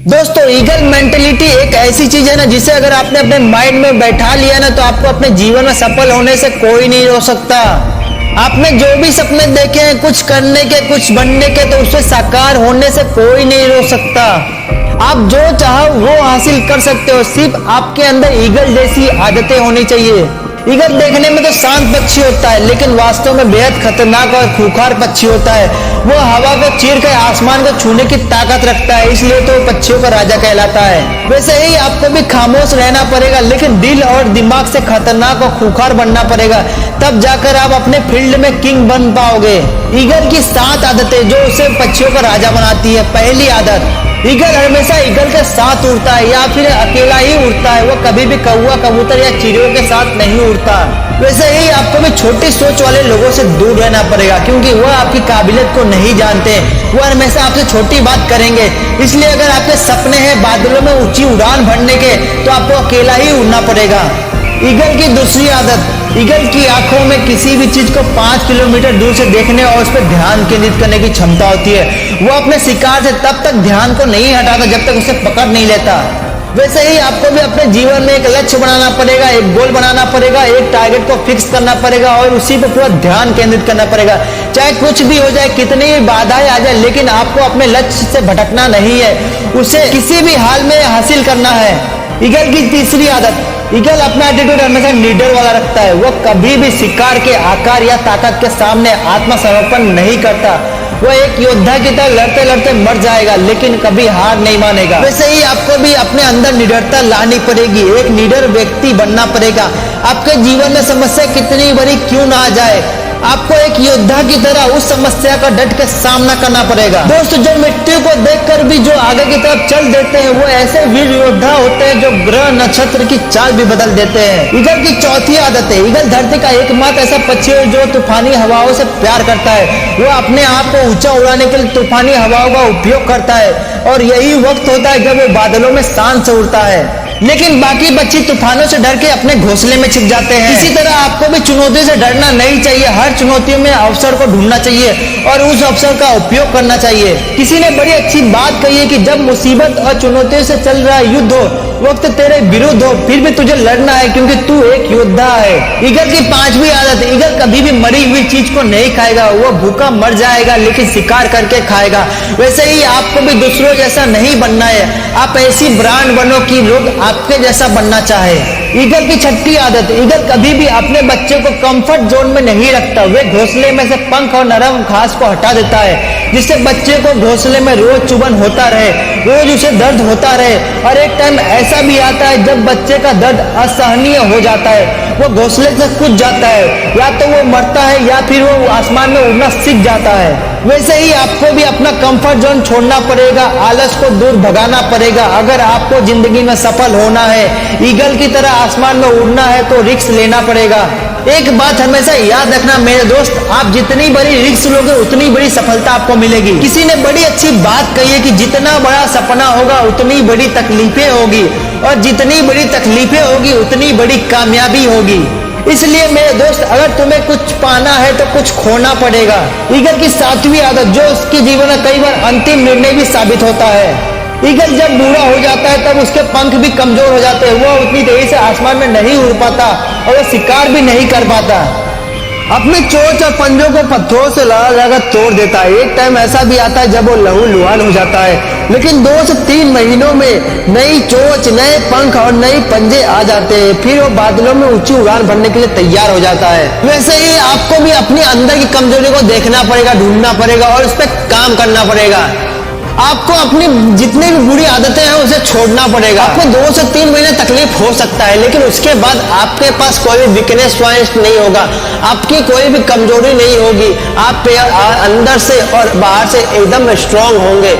दोस्तों, eagle mentality एक ऐसी चीज है ना, जिसे अगर आपने अपने माइंड में बैठा लिया ना, तो आपको अपने जीवन में सफल होने से कोई नहीं रोक सकता। आपने जो भी सपने देखे हैं कुछ करने के, कुछ बनने के, तो उससे साकार होने से कोई नहीं रोक सकता। आप जो चाहो वो हासिल कर सकते हो, सिर्फ आपके अंदर ईगल जैसी आदतें होनी चाहिए। ईगल देखने में तो शांत पक्षी होता है, लेकिन वास्तव में बेहद खतरनाक और खूंखार पक्षी होता है। वो हवा को चीर कर आसमान को छूने की ताकत रखता है, इसलिए तो पक्षियों का राजा कहलाता है। वैसे ही आपको भी खामोश रहना पड़ेगा, लेकिन दिल और दिमाग से खतरनाक और खूंखार बनना पड़ेगा, तब जाकर आप अपने फील्ड में किंग बन पाओगे। ईगल की 7 आदतें जो उसे पक्षियों का राजा बनाती है। पहली आदत, ईगल हमेशा ईगल के साथ उड़ता है या फिर अकेला ही उड़ता है। वो कभी भी कौवा, कबूतर या चिड़ियों के साथ नहीं उड़ता। वैसे ही आपको भी छोटी सोच वाले लोगों से दूर रहना पड़ेगा, क्योंकि वह आपकी काबिलियत को नहीं जानते। वो हमेशा आपसे छोटी बात करेंगे। इसलिए अगर आपके सपने हैं बादलों में ऊंची उड़ान भरने के, तो आपको अकेला ही उड़ना पड़ेगा। ईगल की दूसरी आदत, ईगल की आंखों में किसी भी चीज को 5 किलोमीटर दूर से देखने और उस पर ध्यान केंद्रित करने की क्षमता होती है। वो अपने शिकार से तब तक ध्यान को नहीं हटाता जब तक उसे पकड़ नहीं लेता। वैसे ही आपको भी अपने जीवन में एक लक्ष्य बनाना पड़ेगा, एक गोल बनाना पड़ेगा, एक टारगेट को फिक्स करना पड़ेगा और उसी पर पूरा ध्यान केंद्रित करना पड़ेगा। चाहे कुछ भी हो जाए, कितनी भी बाधाएं आ जाए, लेकिन आपको अपने लक्ष्य से भटकना नहीं है, उसे किसी भी हाल में हासिल करना है। ईगल की तीसरी आदत, ईगल अपना एटीट्यूड हमेशा लीडर वाला रखता है। वो कभी भी शिकार के आकार या ताकत के सामने आत्मसमर्पण नहीं करता। वो एक योद्धा की तरह लड़ते लड़ते मर जाएगा, लेकिन कभी हार नहीं मानेगा। वैसे ही आपको भी अपने अंदर निडरता लानी पड़ेगी, एक निडर व्यक्ति बनना पड़ेगा। आपके जीवन में समस्या कितनी बड़ी क्यों ना आ जाए, आपको एक योद्धा की तरह उस समस्या का डट के सामना करना पड़ेगा। दोस्तों, जो मृत्यु को देखकर भी जो आगे की तरफ चल देते हैं, वो ऐसे वीर योद्धा होते हैं जो ग्रह नक्षत्र की चाल भी बदल देते हैं। ईगल की चौथी आदत है, ईगल धरती का एकमात्र ऐसा पक्षी है जो तूफानी हवाओं से प्यार करता है। वो अपने आप को ऊंचा उड़ाने के लिए तूफानी हवाओं का उपयोग करता है, और यही वक्त होता है जब वो बादलों में शान से उड़ता है। लेकिन बाकी पक्षी तूफानों से डर के अपने घोंसले में छिप जाते हैं। इसी तरह आपको भी चुनौती से डरना नहीं चाहिए। हर चुनौतियों में अवसर को ढूंढना चाहिए और उस अवसर का उपयोग करना चाहिए। किसी ने बड़ी अच्छी बात कही है कि जब मुसीबत और चुनौतियों से चल रहा युद्ध हो, वक्त तेरे विरुद्ध हो, फिर भी तुझे लड़ना है, क्योंकि तू एक योद्धा है। ईगल की 5वीं आदत, ईगल कभी भी मरी हुई चीज को नहीं खाएगा। वो भूखा मर जाएगा, लेकिन शिकार करके खाएगा। वैसे ही आपको भी दूसरों जैसा नहीं बनना है। आप ऐसी ब्रांड बनो कि लोग आपके जैसा बनना चाहे। ईगल की 6ठी आदत, ईगल कभी भी अपने बच्चे को कंफर्ट जोन में नहीं रखता। वे घोंसले में से पंख और नरम घास को हटा देता है, जिससे बच्चे को घोंसले में रोज चुभन होता रहे, रोज उसे दर्द होता रहे। और एक टाइम ऐसा भी आता है जब बच्चे का दर्द असहनीय हो जाता है, वो घोंसले से कूद जाता है, या तो वो मरता है या फिर वो आसमान में उड़ना सीख जाता है। वैसे ही आपको भी अपना कंफर्ट जोन छोड़ना पड़ेगा, आलस को दूर भगाना पड़ेगा। अगर आपको जिंदगी में सफल होना है, ईगल की तरह आसमान में उड़ना है, तो रिस्क लेना पड़ेगा। एक बात हमेशा याद रखना मेरे दोस्त, आप जितनी बड़ी रिस्क लोगे उतनी बड़ी सफलता आपको मिलेगी। किसी ने बड़ी अच्छी बात कही है कि जितना बड़ा सपना होगा उतनी बड़ी तकलीफें होगी, और जितनी बड़ी तकलीफें होगी उतनी बड़ी कामयाबी होगी। इसलिए मेरे दोस्त, अगर तुम्हें कुछ पाना है तो कुछ खोना पड़ेगा। ईगल की 7वीं आदत, जो उसके जीवन में कई बार अंतिम निर्णय भी साबित होता है। ईगल जब बूढ़ा हो जाता है तब उसके पंख भी कमजोर हो जाते हैं। वो उतनी तेजी से आसमान में नहीं उड़ पाता और वो शिकार भी नहीं कर पाता। अपने चोंच और पंजों को पत्थरों से लगा तोड़ देता है। एक टाइम ऐसा भी आता है जब वो लहूलुहान हो जाता है, लेकिन 2 से 3 महीनों में नई चोंच, नए पंख और नए पंजे आ जाते हैं। फिर वो बादलों में ऊंची उड़ान भरने के लिए तैयार हो जाता है। वैसे ही आपको भी अपने अंदर की कमजोरी को देखना पड़ेगा, ढूंढना पड़ेगा और उस पर काम करना पड़ेगा। आपको अपनी जितनी भी बुरी आदतें हैं उसे छोड़ना पड़ेगा। आपको 2 से 3 महीने तकलीफ हो सकता है, लेकिन उसके बाद आपके पास कोई भी वीकनेस पॉइंट नहीं होगा, आपकी कोई भी कमजोरी नहीं होगी। आप अंदर से और बाहर से एकदम स्ट्रांग होंगे।